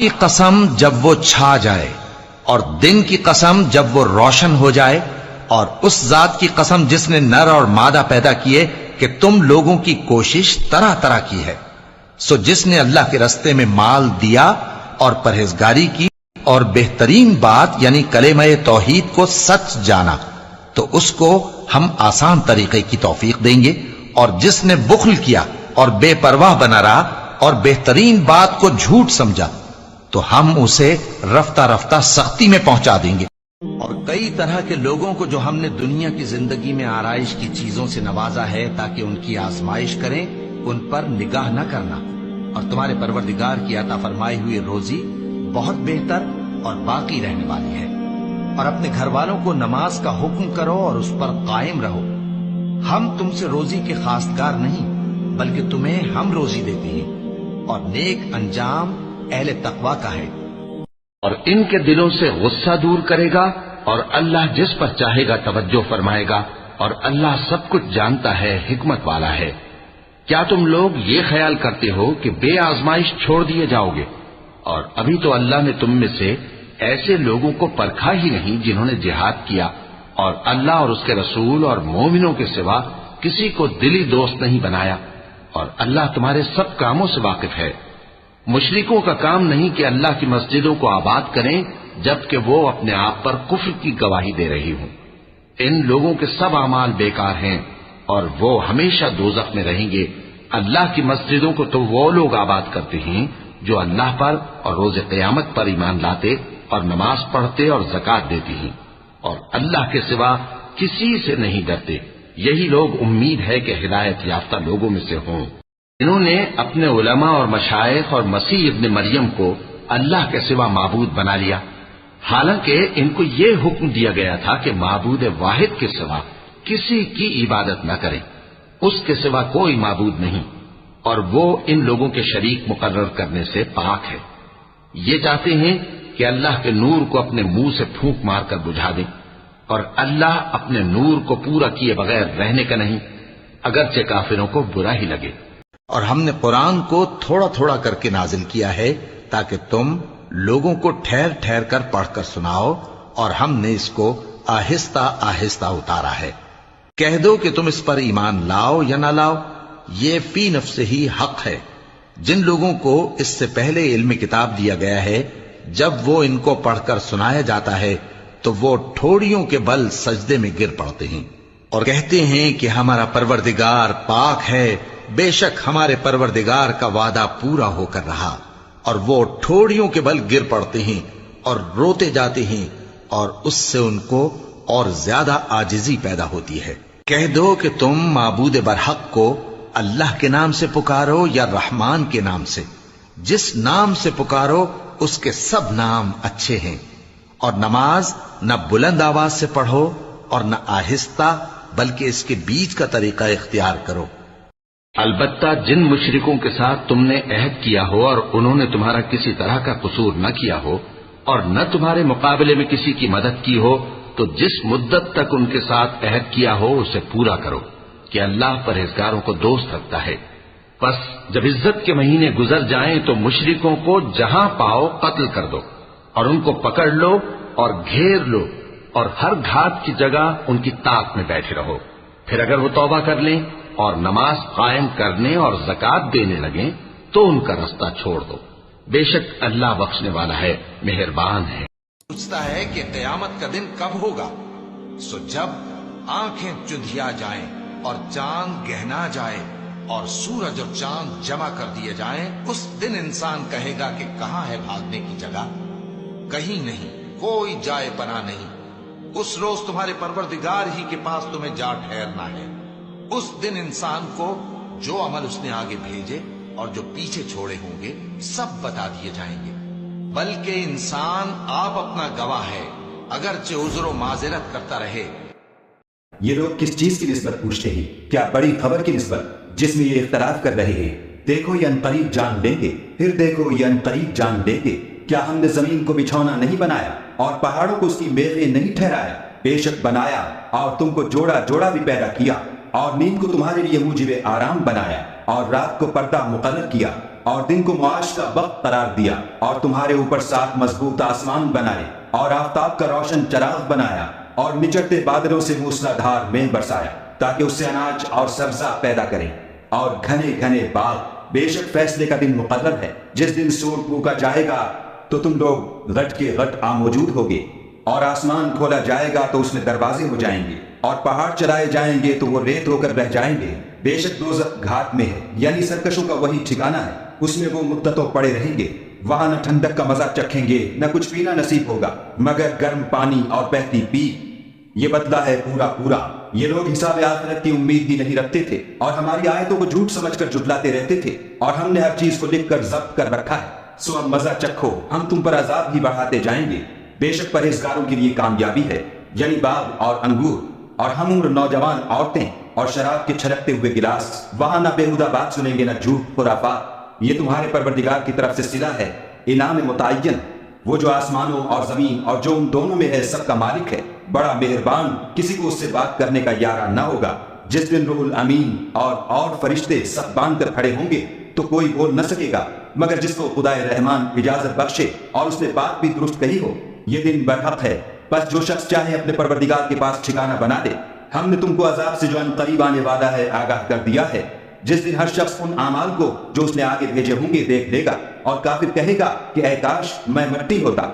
کی قسم جب وہ چھا جائے اور دن کی قسم جب وہ روشن ہو جائے، اور اس ذات کی قسم جس نے نر اور مادہ پیدا کیے کہ تم لوگوں کی کوشش طرح طرح کی ہے، سو جس نے اللہ کے رستے میں مال دیا اور پرہیزگاری کی اور بہترین بات یعنی کلمہ توحید کو سچ جانا، تو اس کو ہم آسان طریقے کی توفیق دیں گے، اور جس نے بخل کیا اور بے پرواہ بنا رہا اور بہترین بات کو جھوٹ سمجھا تو ہم اسے رفتہ رفتہ سختی میں پہنچا دیں گے۔ اور کئی طرح کے لوگوں کو جو ہم نے دنیا کی زندگی میں آرائش کی چیزوں سے نوازا ہے تاکہ ان کی آزمائش کریں، ان پر نگاہ نہ کرنا، اور تمہارے پروردگار کی عطا فرمائی ہوئی روزی بہت بہتر اور باقی رہنے والی ہے۔ اور اپنے گھر والوں کو نماز کا حکم کرو اور اس پر قائم رہو۔ ہم تم سے روزی کے خواستگار نہیں بلکہ تمہیں ہم روزی دیتے ہیں، اور نیک انجام اہل تقوی کا ہے۔ اور ان کے دلوں سے غصہ دور کرے گا، اور اللہ جس پر چاہے گا توجہ فرمائے گا، اور اللہ سب کچھ جانتا ہے، حکمت والا ہے۔ کیا تم لوگ یہ خیال کرتے ہو کہ بے آزمائش چھوڑ دیے جاؤ گے؟ اور ابھی تو اللہ نے تم میں سے ایسے لوگوں کو پرکھا ہی نہیں جنہوں نے جہاد کیا، اور اللہ اور اس کے رسول اور مومنوں کے سوا کسی کو دلی دوست نہیں بنایا، اور اللہ تمہارے سب کاموں سے واقف ہے۔ مشرکوں کا کام نہیں کہ اللہ کی مسجدوں کو آباد کریں جبکہ وہ اپنے آپ پر کفر کی گواہی دے رہی ہوں۔ ان لوگوں کے سب اعمال بیکار ہیں اور وہ ہمیشہ دوزخ میں رہیں گے۔ اللہ کی مسجدوں کو تو وہ لوگ آباد کرتے ہیں جو اللہ پر اور روز قیامت پر ایمان لاتے اور نماز پڑھتے اور زکوٰۃ دیتے ہیں، اور اللہ کے سوا کسی سے نہیں ڈرتے۔ یہی لوگ امید ہے کہ ہدایت یافتہ لوگوں میں سے ہوں۔ انہوں نے اپنے علماء اور مشائخ اور مسیح ابن مریم کو اللہ کے سوا معبود بنا لیا، حالانکہ ان کو یہ حکم دیا گیا تھا کہ معبود واحد کے سوا کسی کی عبادت نہ کریں، اس کے سوا کوئی معبود نہیں، اور وہ ان لوگوں کے شریک مقرر کرنے سے پاک ہے۔ یہ چاہتے ہیں کہ اللہ کے نور کو اپنے منہ سے پھونک مار کر بجھا دیں، اور اللہ اپنے نور کو پورا کیے بغیر رہنے کا نہیں، اگرچہ کافروں کو برا ہی لگے۔ اور ہم نے قرآن کو تھوڑا تھوڑا کر کے نازل کیا ہے تاکہ تم لوگوں کو ٹھہر ٹھہر کر پڑھ کر سناؤ، اور ہم نے اس کو آہستہ آہستہ اتارا ہے۔ کہہ دو کہ تم اس پر ایمان لاؤ یا نہ لاؤ، یہ فی نفس ہی حق ہے۔ جن لوگوں کو اس سے پہلے علم کتاب دیا گیا ہے، جب وہ ان کو پڑھ کر سنایا جاتا ہے تو وہ ٹھوڑیوں کے بل سجدے میں گر پڑتے ہیں اور کہتے ہیں کہ ہمارا پروردگار پاک ہے، بے شک ہمارے پروردگار کا وعدہ پورا ہو کر رہا، اور وہ ٹھوڑیوں کے بل گر پڑتے ہیں اور روتے جاتے ہیں، اور اس سے ان کو اور زیادہ عاجزی پیدا ہوتی ہے۔ کہہ دو کہ تم معبود برحق کو اللہ کے نام سے پکارو یا رحمان کے نام سے، جس نام سے پکارو اس کے سب نام اچھے ہیں، اور نماز نہ بلند آواز سے پڑھو اور نہ آہستہ، بلکہ اس کے بیچ کا طریقہ اختیار کرو۔ البتہ جن مشرکوں کے ساتھ تم نے عہد کیا ہو اور انہوں نے تمہارا کسی طرح کا قصور نہ کیا ہو اور نہ تمہارے مقابلے میں کسی کی مدد کی ہو، تو جس مدت تک ان کے ساتھ عہد کیا ہو اسے پورا کرو، کہ اللہ پرہیزگاروں کو دوست رکھتا ہے۔ پس جب عزت کے مہینے گزر جائیں تو مشرکوں کو جہاں پاؤ قتل کر دو، اور ان کو پکڑ لو اور گھیر لو، اور ہر گھات کی جگہ ان کی طاق میں بیٹھے رہو۔ پھر اگر وہ توبہ کر لیں اور نماز قائم کرنے اور زکوٰۃ دینے لگیں تو ان کا رستہ چھوڑ دو، بے شک اللہ بخشنے والا ہے، مہربان ہے۔ پوچھتا ہے کہ قیامت کا دن کب ہوگا؟ سو جب آنکھیں چندھیا جائیں اور چاند گہنا جائے اور سورج اور چاند جمع کر دیے جائیں، اس دن انسان کہے گا کہ کہاں ہے بھاگنے کی جگہ؟ کہیں نہیں، کوئی جائے پناہ نہیں۔ اس روز تمہارے پروردگار ہی کے پاس تمہیں جا ٹھہرنا ہے۔ اس دن انسان کو جو عمل اس نے آگے بھیجے اور جو پیچھے چھوڑے ہوں گے سب بتا دیے جائیں گے، بلکہ انسان آپ اپنا گواہ ہے، اگرچہ عذر و معذرت کرتا رہے۔ یہ لوگ کس چیز کی نسبت پوچھتے ہیں؟ کیا بڑی خبر کی نسبت جس میں یہ اختلاف کر رہے ہیں؟ دیکھو یہ عنقریب جان لیں گے، پھر دیکھو یہ عنقریب جان لیں گے۔ کیا ہم نے زمین کو بچھونا نہیں بنایا اور پہاڑوں کو اس کی میخیں نہیں ٹھہرایا؟ بے شک بنایا، اور تم کو جوڑا جوڑا بھی پیدا کیا، اور نیند کو تمہارے لیے موجب آرام بنایا، اور رات کو پردہ مقرر کیا، اور دن کو معاش کا وقت قرار دیا اور تمہارے اوپر 7 مضبوط آسمان بنائے اور آفتاب کا روشن چراغ بنایا اور نچڑتے بادلوں سے موسلادھار مے برسایا تاکہ اس سے اناج اور سبزہ پیدا کریں اور گھنے گھنے باغ۔ بے شک فیصلے کا دن مقرر ہے، جس دن سور پھونکا جائے گا تو تم لوگ غٹ کے غٹ موجود ہوگے، اور آسمان کھولا جائے گا تو اس میں دروازے ہو جائیں گے، اور پہاڑ چلائے جائیں گے تو وہ ریت ہو کر رہ جائیں گے۔ بے شک دوزخ گھاٹ میں ہے، یعنی سرکشوں کا وہی ٹھکانہ ہے، اس میں وہ مدتوں پڑے رہیں گے، وہاں نہ ٹھنڈک کا مزہ چکھیں گے نہ کچھ پینا نصیب ہوگا مگر گرم پانی اور بہتی پیپ۔ یہ بدلہ ہے پورا پورا۔ یہ لوگ حساب آخرت کی امید بھی نہیں رکھتے تھے اور ہماری آیتوں کو جھوٹ سمجھ کر جھٹلاتے رہتے تھے، اور ہم نے ہر چیز کو لکھ کر ضبط کر رکھا ہے، سو اب مزہ چکھو، ہم تم پر عذاب ہی بڑھاتے جائیں گے۔ بے شک پرہیزگاروں کے لیے کامیابی ہے، یعنی باغ اور انگور اور ہم عمر نوجوان عورتیں اور شراب کے چھلکتے ہوئے گلاس، وہاں نہ بےہودہ بات سنیں گے نہ جھوٹ خرافات۔ یہ تمہارے پروردگار کی طرف سے صلہ ہے، انعام متعین، وہ جو آسمانوں اور زمین اور جو ان دونوں میں ہے سب کا مالک ہے، بڑا مہربان، کسی کو اس سے بات کرنے کا یارہ نہ ہوگا۔ جس دن روح الامین اور فرشتے سب باندھ کر کھڑے ہوں گے تو کوئی بول نہ سکے گا مگر جس کو خدائے رحمان اجازت بخشے اور اس نے بات بھی درست کہی ہو۔ یہ دن برحق ہے، بس جو شخص چاہے اپنے پروردگار کے پاس ٹھکانہ بنا دے۔ ہم نے تم کو عذاب سے جو ان قریب آنے والا ہے آگاہ کر دیا ہے، جس دن ہر شخص ان اعمال کو جو اس نے آگے بھیجے ہوں گے دیکھ لے گا اور کافر کہے گا کہ اے کاش میں مٹی ہوتا۔